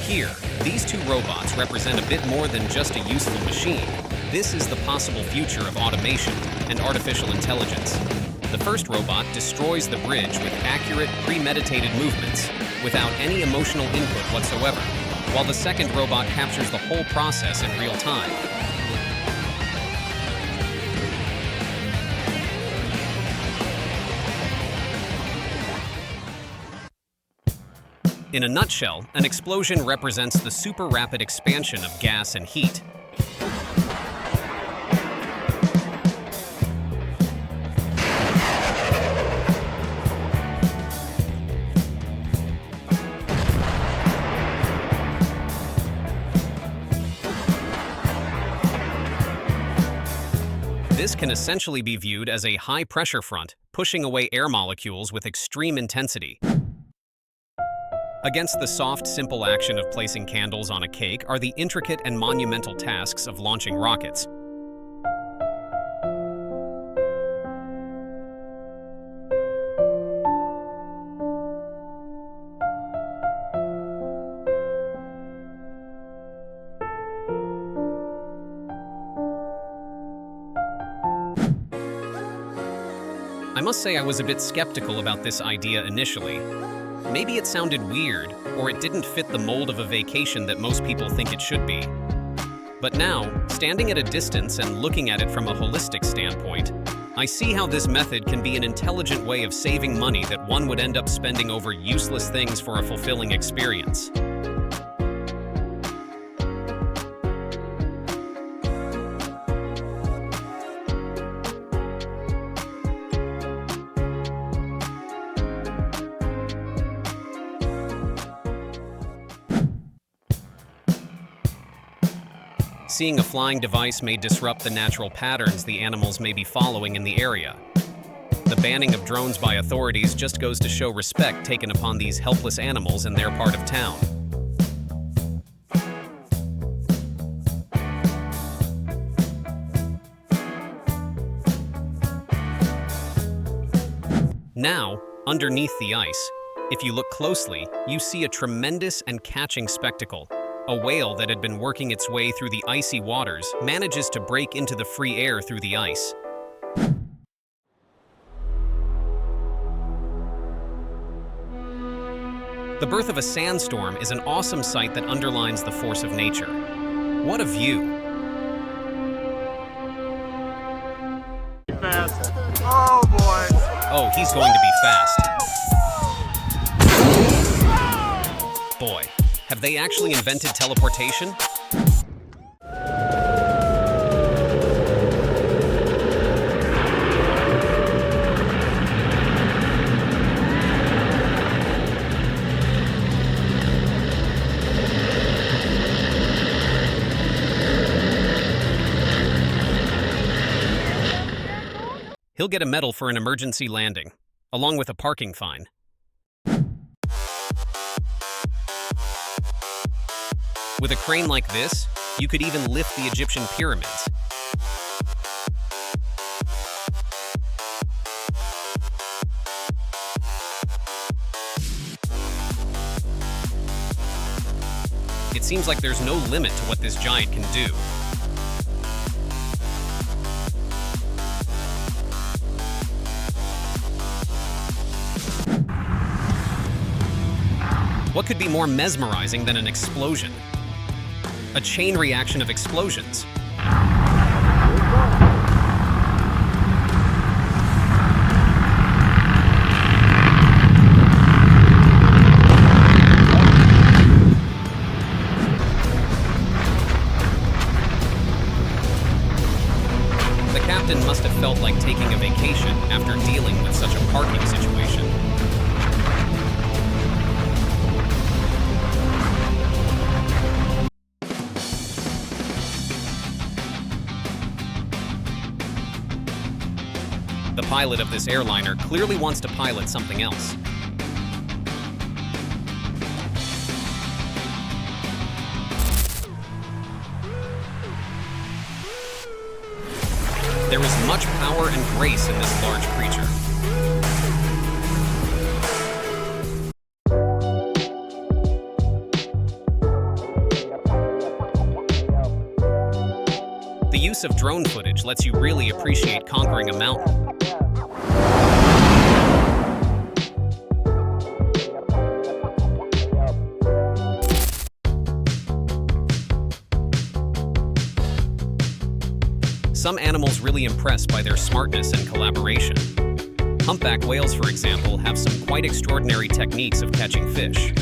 Here, these two robots represent a bit more than just a useful machine. This is the possible future of automation and artificial intelligence. The first robot destroys the bridge with accurate, premeditated movements, without any emotional input whatsoever, while the second robot captures the whole process in real time. In a nutshell, an explosion represents the super rapid expansion of gas and heat. This can essentially be viewed as a high-pressure front, pushing away air molecules with extreme intensity. Against the soft, simple action of placing candles on a cake are the intricate and monumental tasks of launching rockets. I must say I was a bit skeptical about this idea initially. Maybe it sounded weird, or it didn't fit the mold of a vacation that most people think it should be. But now, standing at a distance and looking at it from a holistic standpoint, I see how this method can be an intelligent way of saving money that one would end up spending over useless things for a fulfilling experience. Seeing a flying device may disrupt the natural patterns the animals may be following in the area. The banning of drones by authorities just goes to show respect taken upon these helpless animals in their part of town. Now, underneath the ice, if you look closely, you see a tremendous and catching spectacle. A whale that had been working its way through the icy waters manages to break into the free air through the ice. The birth of a sandstorm is an awesome sight that underlines the force of nature. What a view! Fast. Oh boy! Oh, he's going to be fast. Boy. Have they actually invented teleportation? He'll get a medal for an emergency landing, along with a parking fine. With a crane like this, you could even lift the Egyptian pyramids. It seems like there's no limit to what this giant can do. What could be more mesmerizing than an explosion? A chain reaction of explosions. The captain must have felt like taking a vacation after dealing with such a parking situation. The pilot of this airliner clearly wants to pilot something else. There is much power and grace in this large creature. use of drone footage lets you really appreciate conquering a mountain. Some animals really impress by their smartness and collaboration. Humpback whales, for example, have some quite extraordinary techniques of catching fish.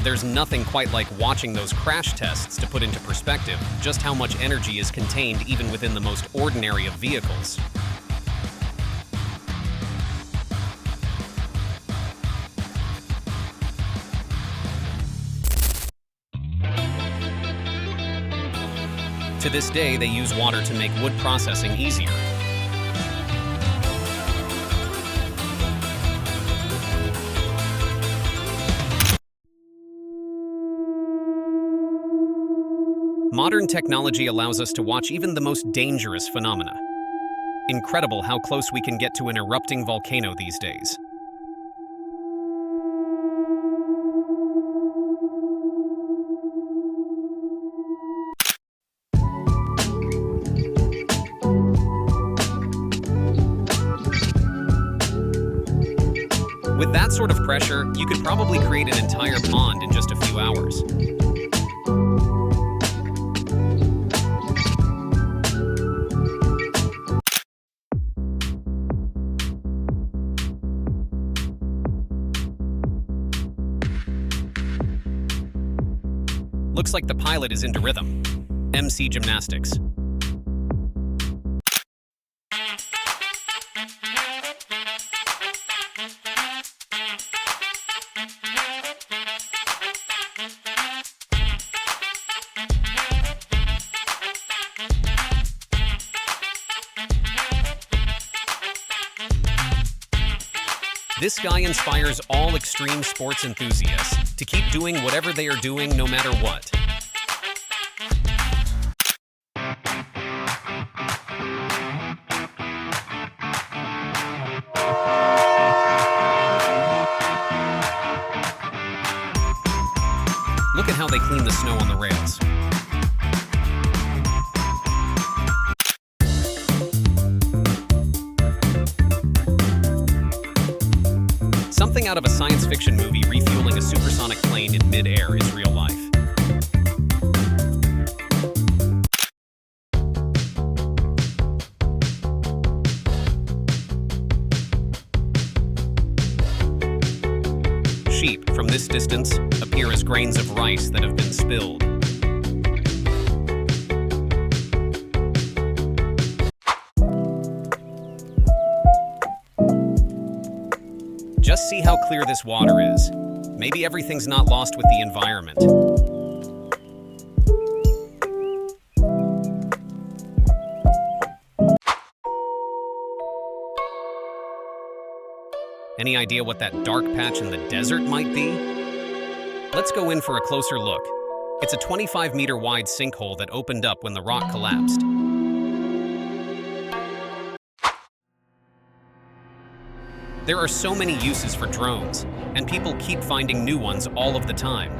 There's nothing quite like watching those crash tests to put into perspective just how much energy is contained even within the most ordinary of vehicles. To this day, they use water to make wood processing easier. Modern technology allows us to watch even the most dangerous phenomena. Incredible how close we can get to an erupting volcano these days. With that sort of pressure, you could probably create an entire pond in just a few hours. Looks like the pilot is into rhythm. MC Gymnastics. This guy inspires all extreme sports enthusiasts to keep doing whatever they are doing no matter what. Look at how they clean the snow on the rails. Something out of a science fiction movie refueling a supersonic plane in mid-air is real life. Sheep, from this distance, appear as grains of rice that have been spilled. Just see how clear this water is. Maybe everything's not lost with the environment. Any idea what that dark patch in the desert might be? Let's go in for a closer look. It's a 25-meter wide sinkhole that opened up when the rock collapsed. There are so many uses for drones, and people keep finding new ones all of the time.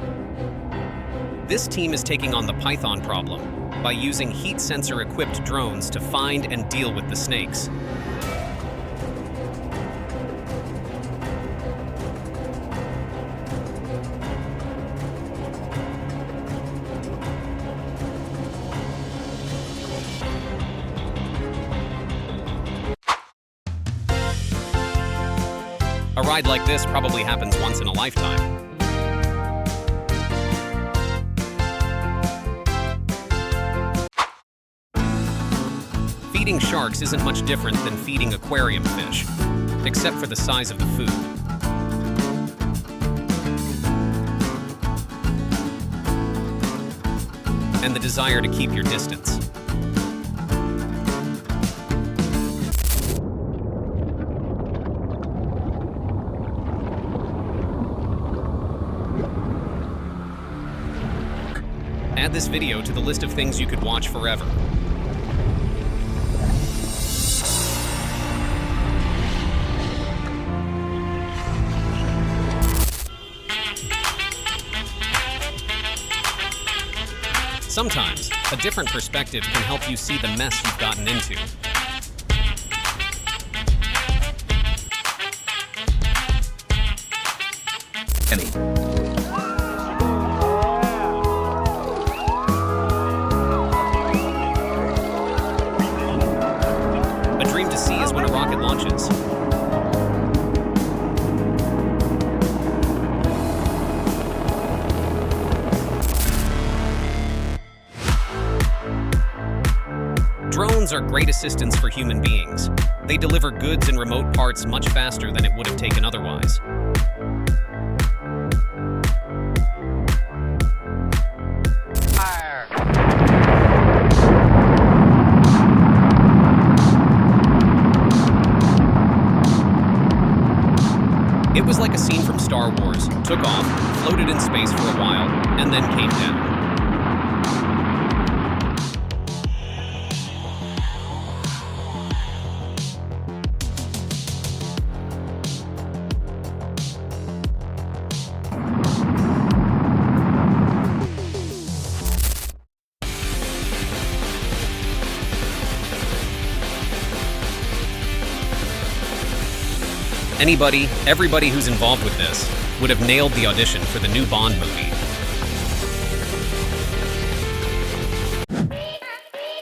This team is taking on the python problem by using heat sensor-equipped drones to find and deal with the snakes. A ride like this probably happens once in a lifetime. Feeding sharks isn't much different than feeding aquarium fish, except for the size of the food. And the desire to keep your distance. Add this video to the list of things you could watch forever. Sometimes, a different perspective can help you see the mess you've gotten into. A dream to see is when a rocket launches. Drones are great assistants for human beings. They deliver goods and remote parts much faster than it would have taken otherwise. It was like a scene from Star Wars. Took off, floated in space for a while, and then came down. Everybody who's involved with this would have nailed the audition for the new Bond movie.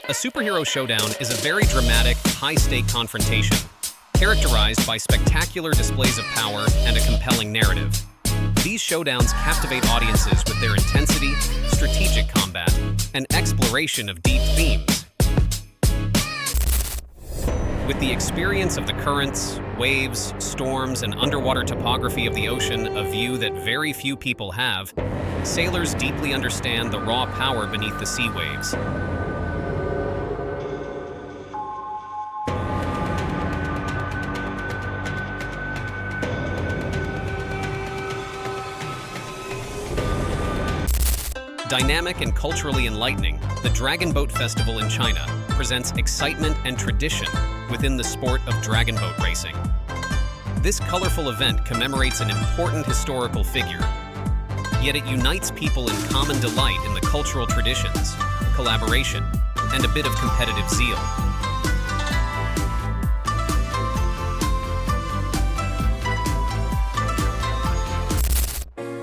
A superhero showdown is a very dramatic, high-stake confrontation, characterized by spectacular displays of power and a compelling narrative. These showdowns captivate audiences with their intensity, strategic combat, and exploration of deep themes. With the experience of the currents, waves, storms, and underwater topography of the ocean, a view that very few people have, sailors deeply understand the raw power beneath the sea waves. Dynamic and culturally enlightening, the Dragon Boat Festival in China presents excitement and tradition within the sport of dragon boat racing. This colorful event commemorates an important historical figure, yet it unites people in common delight in the cultural traditions, collaboration, and a bit of competitive zeal.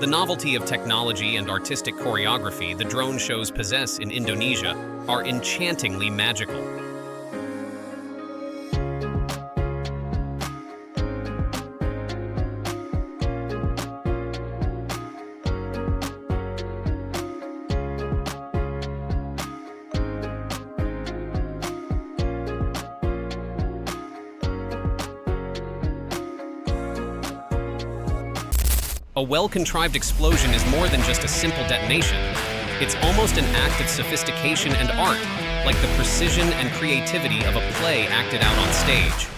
The novelty of technology and artistic choreography the drone shows possess in Indonesia are enchantingly magical. A well-contrived explosion is more than just a simple detonation. It's almost an act of sophistication and art, like the precision and creativity of a play acted out on stage.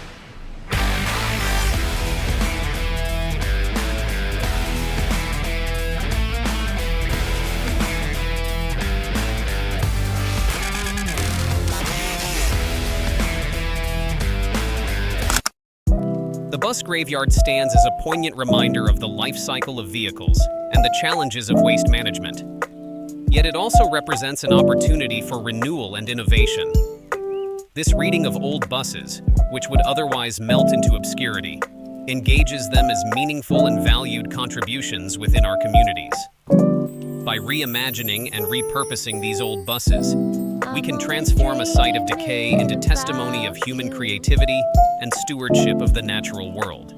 The bus graveyard stands as a poignant reminder of the life cycle of vehicles and the challenges of waste management. Yet it also represents an opportunity for renewal and innovation. This reading of old buses, which would otherwise melt into obscurity, engages them as meaningful and valued contributions within our communities. By reimagining and repurposing these old buses, we can transform a site of decay into testimony of human creativity and stewardship of the natural world.